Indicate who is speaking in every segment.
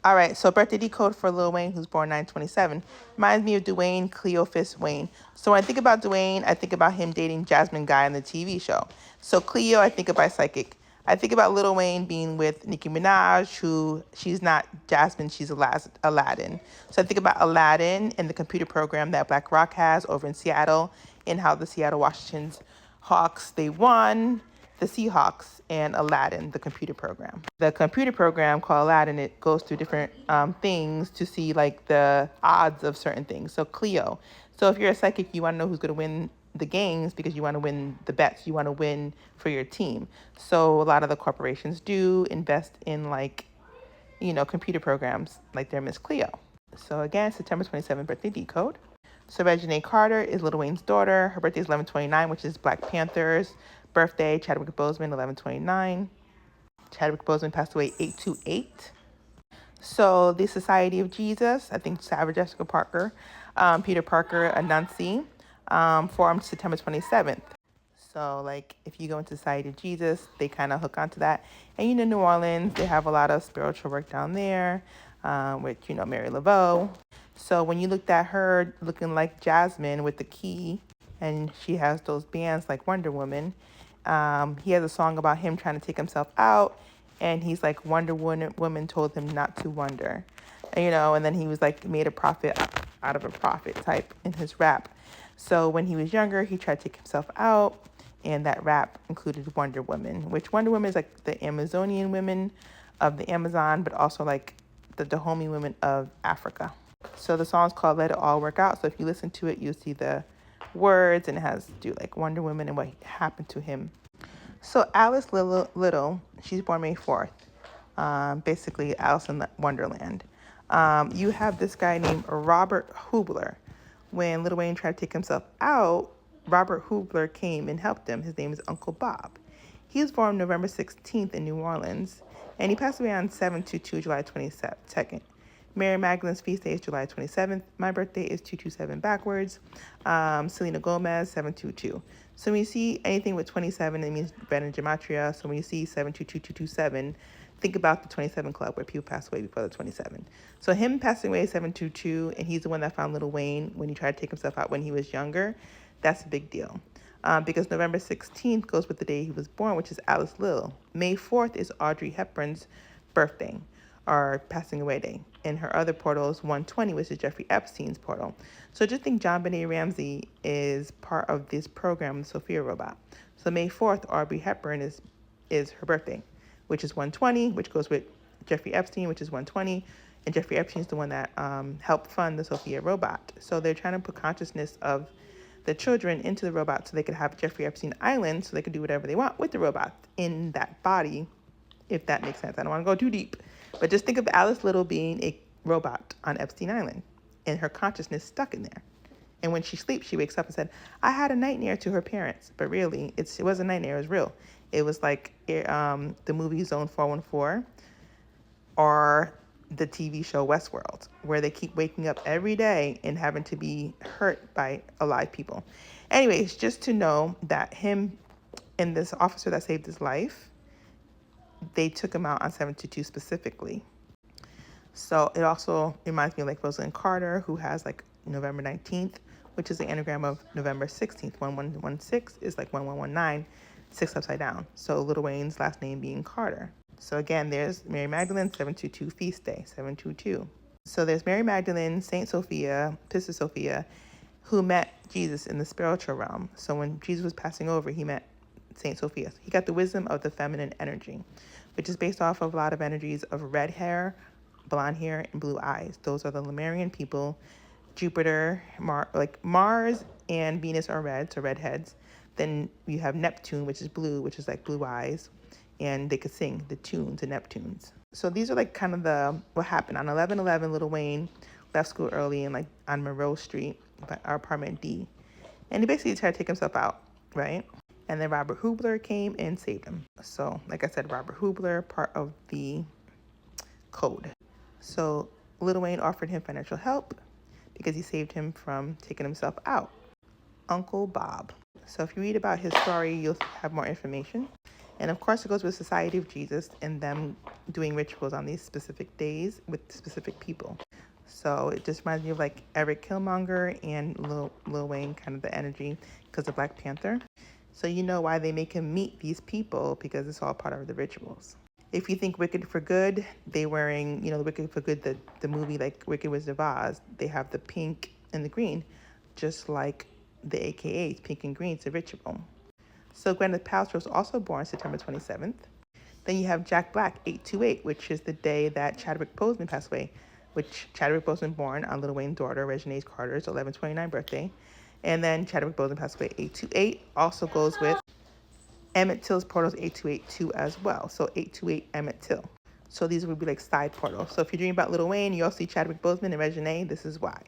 Speaker 1: All right, so birthday decode for Lil Wayne, who's born 9/27, reminds me of Dwayne Cleophas Wayne. So when I think about Dwayne, I think about him dating Jasmine Guy on the TV show. So Cleo, I think about psychic. I think about Lil Wayne being with Nicki Minaj, who she's not Jasmine, she's Aladdin. So I think about Aladdin and the computer program that Black Rock has over in Seattle, and how the Seattle Washington's Hawks, they won the Seahawks, and Aladdin, the computer program. The computer program called Aladdin, it goes through different things to see like the odds of certain things. So Cleo. So if you're a psychic, you want to know who's going to win the games because you want to win the bets. You want to win for your team. So a lot of the corporations do invest in like, computer programs like their Miss Cleo. So again, September 27th birthday decode. So Reginae Carter is Lil Wayne's daughter. Her birthday is 11/29, which is Black Panther's birthday. Chadwick Boseman, 11/29. Chadwick Boseman passed away 8/28. So the Society of Jesus, I think Sarah Jessica Parker, Peter Parker, Anansi, formed September 27th. So like if you go into Society of Jesus, they kind of hook onto that. And New Orleans, they have a lot of spiritual work down there with, Mary Laveau. So when you looked at her looking like Jasmine with the key, and she has those bands like Wonder Woman, he has a song about him trying to take himself out, and he's like, Wonder Woman told him not to wonder, and then he was like made a prophet out of a prophet type in his rap. So when he was younger, he tried to take himself out, and that rap included Wonder Woman, which Wonder Woman is like the Amazonian women of the Amazon, but also like the Dahomey women of Africa. So the song's called Let It All Work Out. So if you listen to it, you'll see the words, and it has to do like Wonder Woman and what happened to him. So Alice Little, she's born May 4th. Basically Alice in Wonderland. You have this guy named Robert Hubler. When Lil Wayne tried to take himself out, Robert Hubler came and helped him. His name is Uncle Bob. He was born November 16th in New Orleans, and he passed away on 7/22, July 22nd. Mary Magdalene's feast day is July 27th. My birthday is 227 backwards. Selena Gomez, 7/22. So when you see anything with 27, it means better in gematria. So when you see 7/22/227, think about the 27 Club where people pass away before the 27. So him passing away 7/22, and he's the one that found Lil Wayne when he tried to take himself out when he was younger. That's a big deal. Because November 16th goes with the day he was born, which is Alice Little. May 4th is Audrey Hepburn's birthday, or passing away day. And her other portal is 120, which is Jeffrey Epstein's portal. So just think John Benet Ramsey is part of this program, the Sophia robot. So May 4th, Audrey Hepburn is her birthday, which is 120, which goes with Jeffrey Epstein, which is 120. And Jeffrey Epstein's the one that helped fund the Sophia robot. So they're trying to put consciousness of the children into the robot so they could have Jeffrey Epstein Island so they could do whatever they want with the robot in that body, if that makes sense. I don't want to go too deep. But just think of Alice Little being a robot on Epstein Island and her consciousness stuck in there. And when she sleeps, she wakes up and said, I had a nightmare to her parents. But really, it wasn't a nightmare, it was real. It was like the movie Zone 414 or the TV show Westworld, where they keep waking up every day and having to be hurt by alive people. Anyways, just to know that him and this officer that saved his life, they took him out on 7/22 specifically. So it also reminds me of like Rosalind Carter, who has like November 19th, which is the anagram of November 16th. 1116 is like 1119, 6 upside down. So Lil Wayne's last name being Carter. So again, there's Mary Magdalene, 7/22 feast day, 7/22. So there's Mary Magdalene, Saint Sophia, Sister Sophia, who met Jesus in the spiritual realm. So when Jesus was passing over, he met Saint Sophia. He got the wisdom of the feminine energy, which is based off of a lot of energies of red hair, blonde hair, and blue eyes. Those are the Lemurian people. Jupiter, Mars and Venus are red, so redheads. Then you have Neptune, which is blue, which is like blue eyes. And they could sing the tunes, the Neptunes. So these are like kind of what happened. On 11/11, Lil Wayne left school early and like on Monroe Street, our apartment D. And he basically tried to take himself out, right? And then Robert Hubler came and saved him. So like I said, Robert Hubler, part of the code. So Lil Wayne offered him financial help because he saved him from taking himself out. Uncle Bob. So if you read about his story, you'll have more information. And of course, it goes with Society of Jesus and them doing rituals on these specific days with specific people. So it just reminds me of like Eric Killmonger and Lil Wayne, kind of the energy because of Black Panther. So you know why they make him meet these people, because it's all part of the rituals. If you think Wicked for Good, they wearing, the Wicked for Good, the movie, like Wicked Wizard of Oz, they have the pink and the green, just like the AKA's pink and green. It's a ritual. So Gwyneth Paltrow was also born September 27th. Then you have Jack Black, 828, which is the day that Chadwick Boseman passed away, which Chadwick Boseman born on Lil Wayne's daughter, Reginae Carter's 11/29 birthday. And then Chadwick Boseman passed away, 828. Also goes with Emmett Till's portals, 828 too as well. So 828 Emmett Till. So these would be like side portals. So if you dream about Lil Wayne, you also see Chadwick Boseman and Reginae. This is why.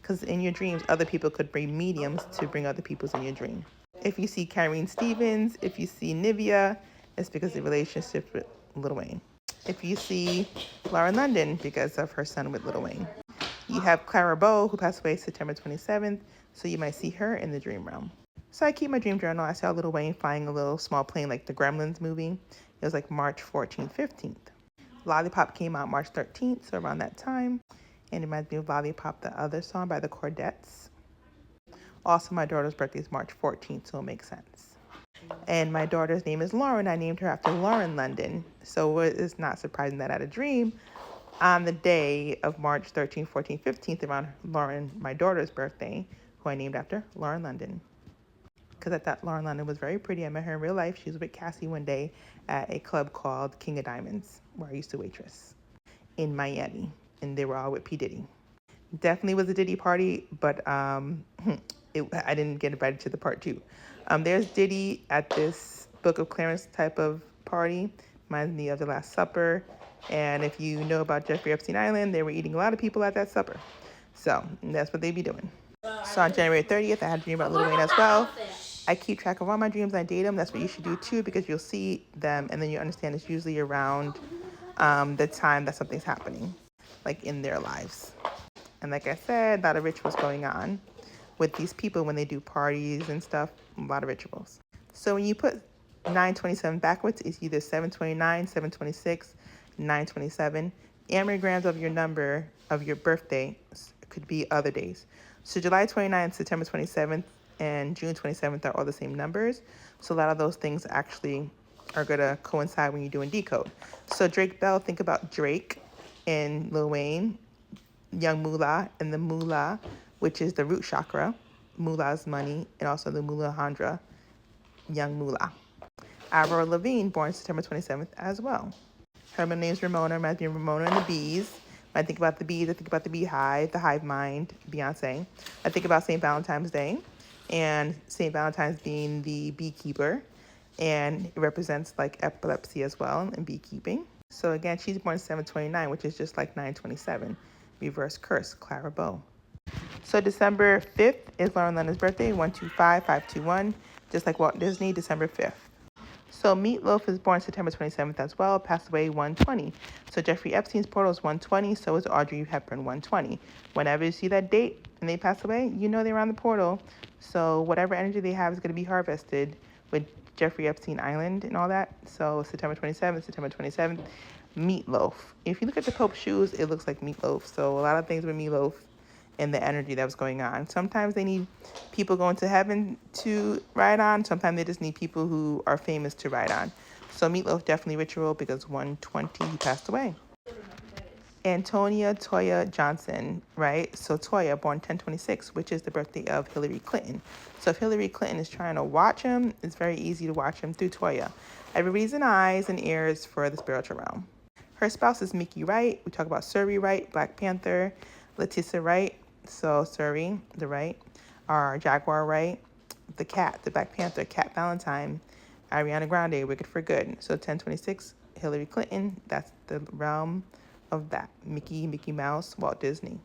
Speaker 1: Because in your dreams, other people could bring mediums to bring other people's in your dream. If you see Kyrene Stevens, if you see Nivea, it's because of the relationship with Lil Wayne. If you see Lauren London, because of her son with Lil Wayne. You have Clara Bow, who passed away September 27th, so you might see her in the dream realm. So I keep my dream journal. I saw Lil Wayne flying a little small plane like the Gremlins movie. It was like March 14th, 15th. Lollipop came out March 13th, so around that time. And it reminds me of Lollipop, the other song by the Cordettes. Also, my daughter's birthday is March 14th, so it makes sense. And my daughter's name is Lauren. I named her after Lauren London. So it's not surprising that I had a dream on the day of March 13th, 14th, 15th around Lauren, my daughter's birthday, who I named after Lauren London. Because I thought Lauren London was very pretty. I met her in real life. She was with Cassie one day at a club called King of Diamonds, where I used to waitress in Miami. And they were all with P. Diddy. Definitely was a Diddy party, but I didn't get invited to the part 2. There's Diddy at this Book of Clarence type of party. Reminds me of The Last Supper. And if you know about Jeffrey Epstein Island, they were eating a lot of people at that supper. So that's what they be doing. So on January 30th, I had a dream about Lil Wayne as well. I keep track of all my dreams. I date them. That's what you should do too, because you'll see them and then you understand it's usually around the time that something's happening, like in their lives. And like I said, a lot of rituals going on with these people when they do parties and stuff. A lot of rituals. So when you put 927 backwards, it's either 729, 726, 927. Anagrams of your number of your birthday could be other days. So July 29th, September 27th, and June 27th are all the same numbers. So a lot of those things actually are going to coincide when you're doing decode. So Drake Bell, think about Drake and Lil Wayne, Young Moolah, and the Moolah, which is the root chakra. Moolah's money, and also the Mulahandra, Young Moolah. Avril Lavigne, born September 27th as well. Her middle name is Ramona, reminds me of Ramona and the Bees. When I think about the bees, I think about the beehive, the hive mind, Beyonce. I think about St. Valentine's Day, and St. Valentine's being the beekeeper, and it represents like epilepsy as well and beekeeping. So again, she's born 729, which is just like 927. Reverse curse, Clara Bow. So December 5th is Lauren London's birthday, 125, 521, just like Walt Disney, December 5th. So Meatloaf is born September 27th as well, passed away 120. So Jeffrey Epstein's portal is 120, so is Audrey Hepburn 120. Whenever you see that date and they pass away, you know they're on the portal. So whatever energy they have is going to be harvested with Jeffrey Epstein Island and all that. So September 27th, Meatloaf. If you look at the Pope's shoes, it looks like Meatloaf. So a lot of things with Meatloaf and the energy that was going on. Sometimes they need people going to heaven to ride on. Sometimes they just need people who are famous to ride on. So Meatloaf definitely ritual because 120, he passed away. Antonia Toya Johnson, right? So Toya, born 1026, which is the birthday of Hillary Clinton. So if Hillary Clinton is trying to watch him, it's very easy to watch him through Toya. Everybody's in eyes and ears for the spiritual realm. Her spouse is Mickey Wright. We talk about Suri Wright, Black Panther, Letitia Wright. So Suri, the Wright, our Jaguar Wright, the cat, the Black Panther, Cat Valentine, Ariana Grande, Wicked for Good. So 1026, Hillary Clinton, that's the realm of that. Mickey Mouse, Walt Disney.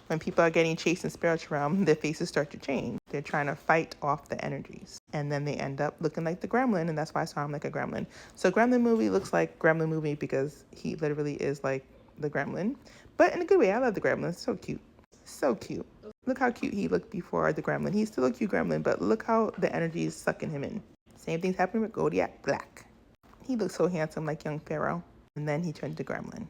Speaker 1: When people are getting chased in spiritual realm, their faces start to change. They're trying to fight off the energies. And then they end up looking like the gremlin, and that's why I saw him like a gremlin. So Gremlin movie looks like Gremlin movie because he literally is like the gremlin. But in a good way, I love the gremlin. It's so cute. So cute. Look how cute he looked before the gremlin. He's still a cute gremlin, but look how the energy is sucking him in. Same thing's happening with Kodiak Black. He looks so handsome like young Pharaoh. And then he turned to Gremlin.